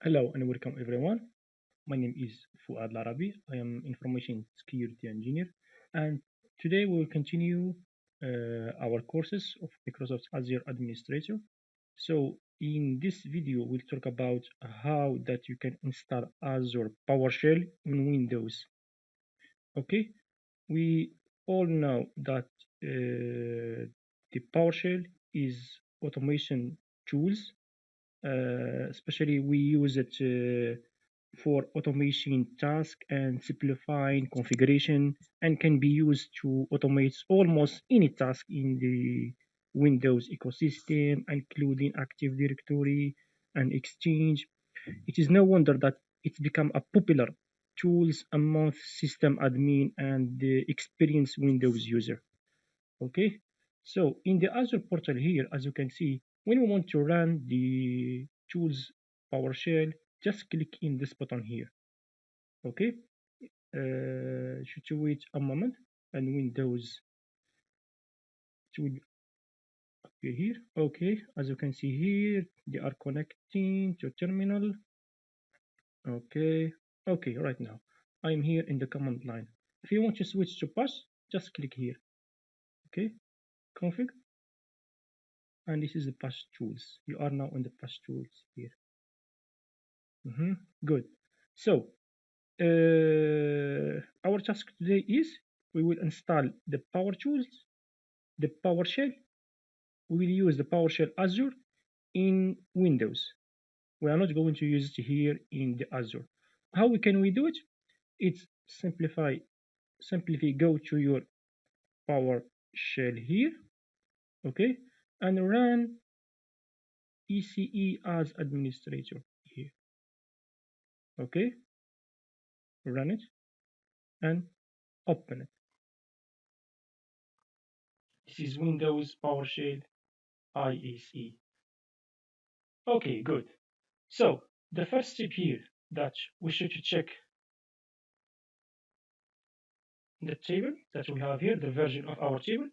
Hello and welcome everyone. My name is Fuad Larabi. I am information security engineer, and today we will continue our courses of Microsoft Azure Administrator. So in this video, we'll talk about how that you can install Azure PowerShell in Windows. Okay, we all know that the PowerShell is automation tools. Especially we use it for automation task and simplifying configuration and can be used to automate almost any task in the Windows ecosystem, including Active Directory and Exchange. It is no wonder that it's become a popular tools among system admin and the experienced Windows user. Okay, so in the Azure portal here, as you can see, when we want to run the tools PowerShell, just click in this button here. Okay, should you wait a moment and Windows it will appear here. Okay, as you can see here, they are connecting to terminal. Okay, okay, right now I'm here in the command line. If you want to switch to pass, just click here. Okay, config, and this is the pass tools. You are now in the pass tools here. Good. So our task today is we will install the Power Tools, the PowerShell. We will use the PowerShell Azure in Windows. We are not going to use it here in the Azure. How can we do it? It's simply go to your PowerShell here, okay, and run ECE as administrator here, okay, run it and open it. This is Windows PowerShell ISE. Okay, good. So the first step here that we should check the table that we have here, the version of our table.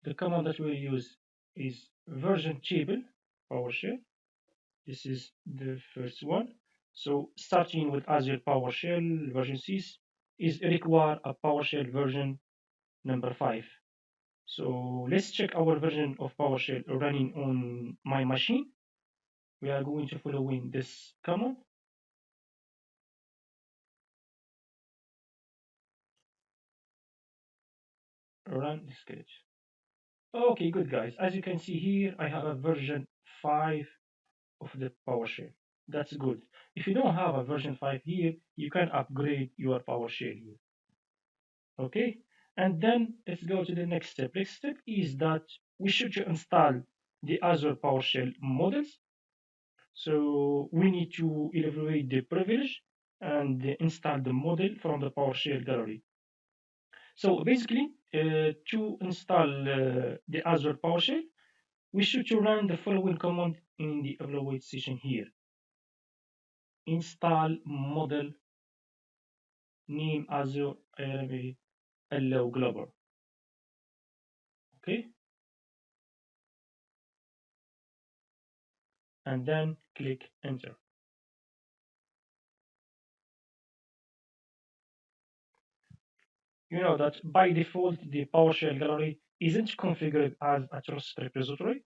The command that we use is version table PowerShell. This is the first one. So starting with Azure PowerShell version 6 is require a PowerShell version number 5. So let's check our version of PowerShell running on my machine. We are going to follow in this command. Run the script. Okay, good guys. As you can see here, I have a version 5 of the PowerShell. That's good. If you don't have a version 5 here, you can upgrade your PowerShell here. Okay, and then let's go to the next step. Next step is that we should install the Azure PowerShell models. So we need to evaluate the privilege and install the model from the PowerShell gallery. So basically, to install the Azure PowerShell, we should run the following command in the evaluate section here. Install model name Azure allow global. Okay, and then click enter. You know that by default the PowerShell gallery isn't configured as a trusted repository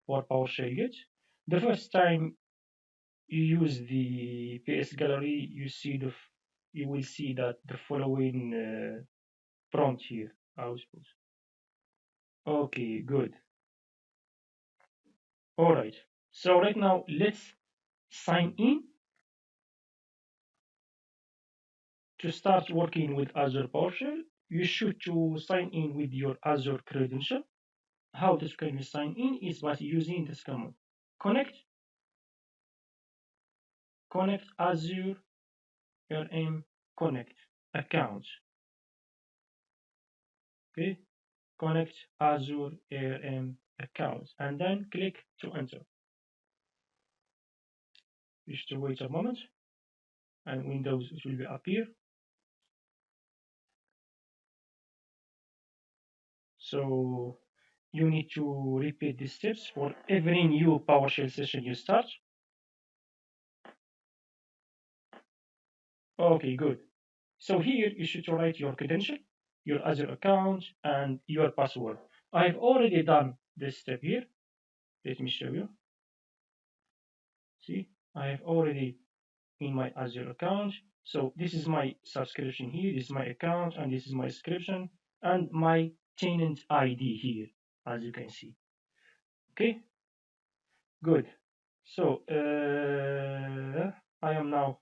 for PowerShell Git. The first time you use the PS gallery, you will see that the following prompt here. I suppose. Okay, good. All right. So right now let's sign in to start working with Azure PowerShell. You should to sign in with your Azure credential. How this can be signed in is by using this command: connect Azure RM connect account. Okay, connect Azure RM account, and then click to enter. You should wait a moment, and Windows it will appear. So you need to repeat these steps for every new PowerShell session you start. Okay, good. So here you should write your credential, your Azure account, and your password. I've already done this step here. Let me show you. See, I have already in my Azure account. So this is my subscription here, this is my account, and this is my subscription, and my tenant ID here, as you can see. Okay, good. So I am now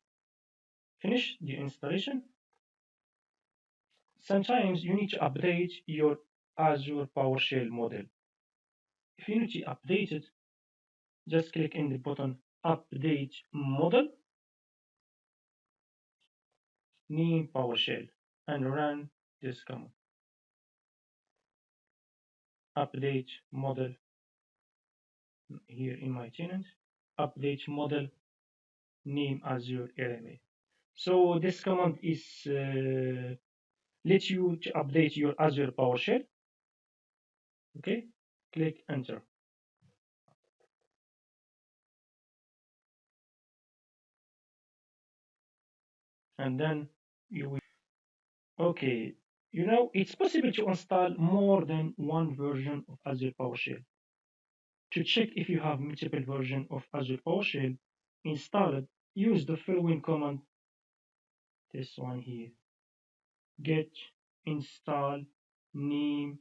finished the installation. Sometimes you need to update your Azure PowerShell model. If you need to update it, just click in the button Update Model, name PowerShell, and run this command. Update model here in my tenant, update model, name Azure LMA. So this command is let you to update your Azure PowerShell. Okay, click enter. And then you will, okay, you know, it's possible to install more than one version of Azure PowerShell. To check if you have multiple versions of Azure PowerShell installed, use the following command, this one here, get install name,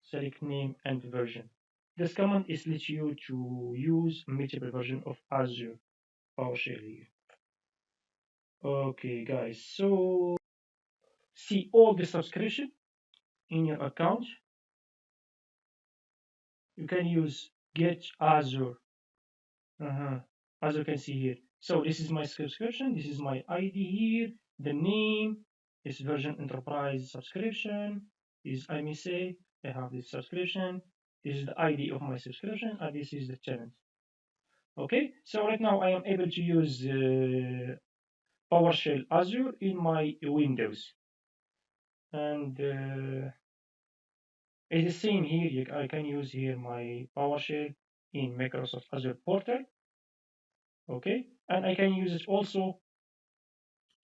select name and version. This command is let you to use multiple version of Azure PowerShell here. Okay, guys, so see all the subscription in your account. You can use get Azure, as you can see here. So this is my subscription. This is my ID here. The name is version enterprise subscription. Is I may say I have this subscription. This is the ID of my subscription, and this is the tenant. Okay, so right now I am able to use PowerShell Azure in my Windows, and it's the same here. I can use here my PowerShell in Microsoft Azure portal. Okay, and I can use it also.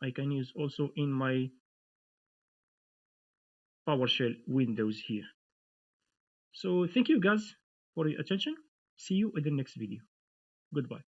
I can use also in my PowerShell Windows here. So thank you guys for your attention. See you in the next video. Goodbye.